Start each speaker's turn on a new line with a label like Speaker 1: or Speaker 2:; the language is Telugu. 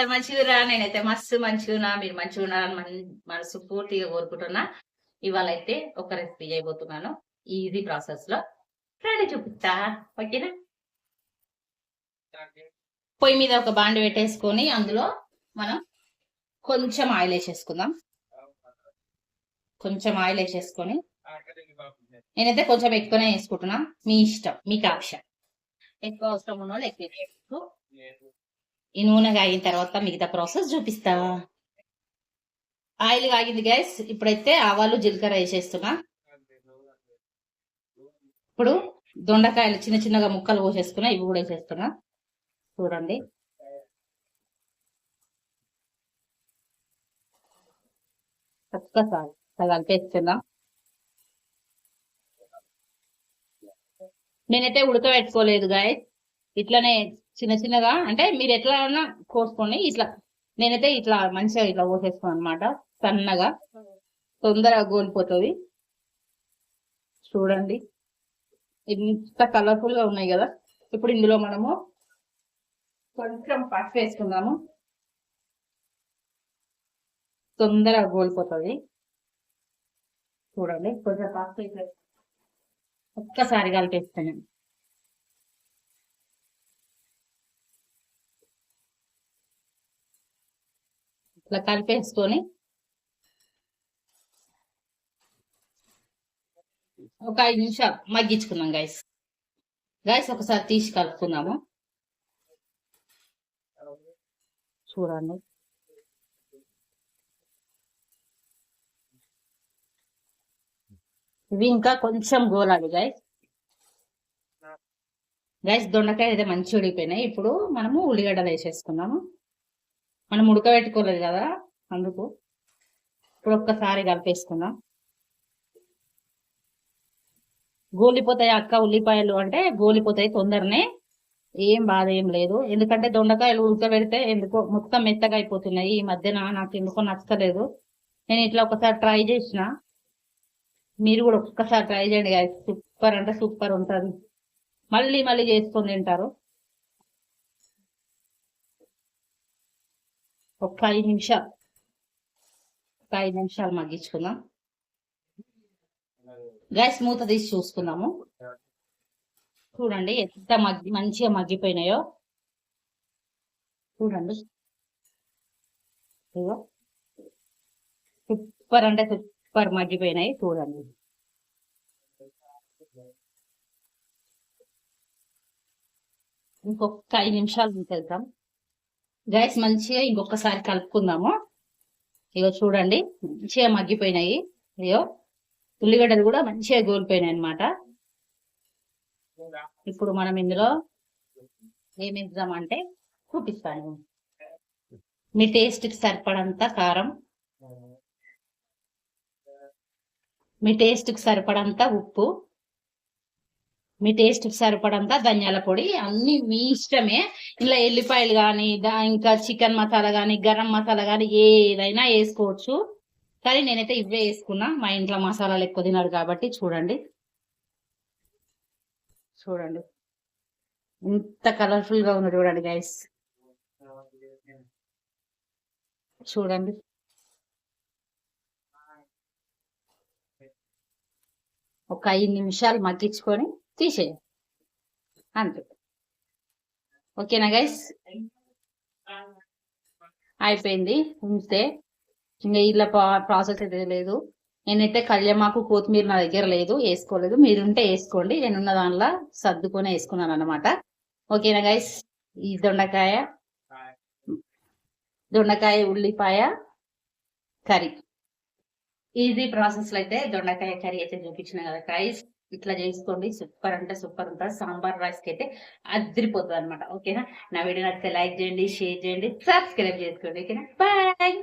Speaker 1: అందరు మంచిగా. నేనైతే మస్తు మంచిగా. మీరు మంచిగా ఉన్నారని మనసు పూర్తిగా కోరుకుంటున్నా. ఇవాళ అయితే ఒక రెసిపీ చేయబోతున్నాను ఈజీ ప్రాసెస్ లో. రండి చూపిస్తా. ఓకేనా? పొయ్యి మీద ఒక బాండి పెట్టేసుకొని అందులో మనం కొంచెం ఆయిల్ వేసేసుకుందాం. కొంచెం ఆయిల్ వేసేసుకొని నేనైతే కొంచెం ఎక్కువనే వేసుకుంటున్నా. మీ ఇష్టం, మీకు ఆప్షన్. ఎక్కువ అవసరం ఉన్న వాళ్ళు ఎక్కువ వేసుకో. ఈ నూనె కాగిన తర్వాత మిగతా ప్రాసెస్ చూపిస్తా. ఆయిల్ కాగింది గైస్. ఇప్పుడైతే ఆవాలు జీలకర్ర వేసేస్తున్నా. ఇప్పుడు దొండకాయలు చిన్న చిన్నగా ముక్కలు కోసేసుకున్నా. ఇవి కూడా వేసేస్తున్నా. చూడండి, ఒక్కసారి కలిపేస్తున్నా. నేనైతే ఉడకబెట్టుకోలేదు గాయస్. ఇట్లనే చిన్న చిన్నగా, అంటే మీరు ఎట్లా ఉన్నా కోసుకోండి. ఇట్లా నేనైతే ఇట్లా మంచిగా ఇట్లా కోసేసుకోను అనమాట. సన్నగా, తొందరగా గోలిపోతుంది. చూడండి, ఇంత కలర్ఫుల్ గా ఉన్నాయి కదా. ఇప్పుడు ఇందులో మనము కొంచెం పసుపు వేసుకుందాము. తొందరగా గోలిపోతుంది. చూడండి, కొంచెం పసుపు ఒక్కసారి కలిపేస్తాను. ఇట్లా కలిపేసుకొని ఒక 5 నిమిషాలు మగ్గించుకుందాం గైస్. ఒకసారి తీసి కలుపుకుందాము. చూడండి, ఇవి ఇంకా కొంచెం గోలాలి గైస్. దొండకాయ అయితే మంచిగా ఉడికిపోయినాయి. ఇప్పుడు మనము ఉల్లిగడ్డలు వేసేసుకున్నాము. మనం ఉడకబెట్టుకోలేదు కదా, అందుకు ఇప్పుడు ఒక్కసారి కలిపేసుకుందాం. గోలిపోతాయి అక్క ఉల్లిపాయలు అంటే, గోలిపోతాయి తొందరనే. ఏం బాధ ఏం లేదు. ఎందుకంటే దొండకాయలు ఉడకబెడితే ఎందుకో మొత్తం మెత్తగా అయిపోతున్నాయి ఈ మధ్యన. నాకు ఎందుకో నచ్చలేదు. నేను ఇట్లా ఒకసారి ట్రై చేసిన. మీరు కూడా ఒక్కసారి ట్రై చేయండి గైస్. సూపర్ అంటే సూపర్ ఉంటుంది. మళ్ళీ మళ్ళీ చేసుకొని తింటారు. ఒక 5 నిమిషాలు మగ్గించుకుందాం గైస్. మూత తీసి చూసుకుందాము. చూడండి ఎంత మంచిగా మగ్గిపోయినాయో. చూడండి, సూపర్ అంటే సూపర్ మగ్గిపోయినాయి. చూడండి, ఇంకొక 5 నిమిషాలు తీసేద్దాం గైస్. మంచిగా ఇంకొకసారి కలుపుకుందాము. ఇగో చూడండి, మంచిగా మగ్గిపోయినాయి. ఇగో ఉల్లిగడ్డలు కూడా మంచిగా గోలిపోయినాయి అనమాట. ఇప్పుడు మనం ఇందులో ఏమిద్దామంటే చూపిస్తాను. మీ టేస్ట్కి సరిపడంత కారం, మీ టేస్ట్కి సరిపడంత ఉప్పు, మీ టేస్ట్కి సరిపడంత ధనియాల పొడి. అన్ని మీ ఇష్టమే. ఇలా ఎల్లిపాయలు కానీ, ఇంకా చికెన్ మసాలా కానీ, గరం మసాలా కానీ ఏదైనా వేసుకోవచ్చు. కానీ నేనైతే ఇవే వేసుకున్నా. మా ఇంట్లో మసాలాలు ఎక్కువ తినరు కాబట్టి. చూడండి, ఇంత కలర్ఫుల్ గా ఉంది. చూడండి గైస్, చూడండి. ఒక 5 నిమిషాలు మగ్గించుకొని తీసేయండి, అంతే. ఓకేనా గైస్? అయిపోయింది. ఉంటే ఇంకా ఇలా ప్రాసెస్ అయితే లేదు. నేనైతే కళ్యామాకు కొత్తిమీర నా దగ్గర లేదు, వేసుకోలేదు. మీరుంటే వేసుకోండి. నేనున్న దానిలో సర్దుకొని వేసుకున్నాను అనమాట. ఓకేనా గైస్? ఈ దొండకాయ ఉల్లిపాయ కర్రీ ఈజీ ప్రాసెస్ లో అయితే దొండకాయ కర్రీ అయితే చూపించిన కదా గైస్. ఇట్లా చేసుకోండి, సూపర్ అంటే సూపర్ ఉంటుంది. సాంబార్ రైస్ కి అయితే అదిరిపోతుంది అనమాట. ఓకేనా? నా వీడియో నచ్చితే లైక్ చేయండి, షేర్ చేయండి, సబ్స్క్రైబ్ చేసుకోండి. ఓకేనా? బాయ్.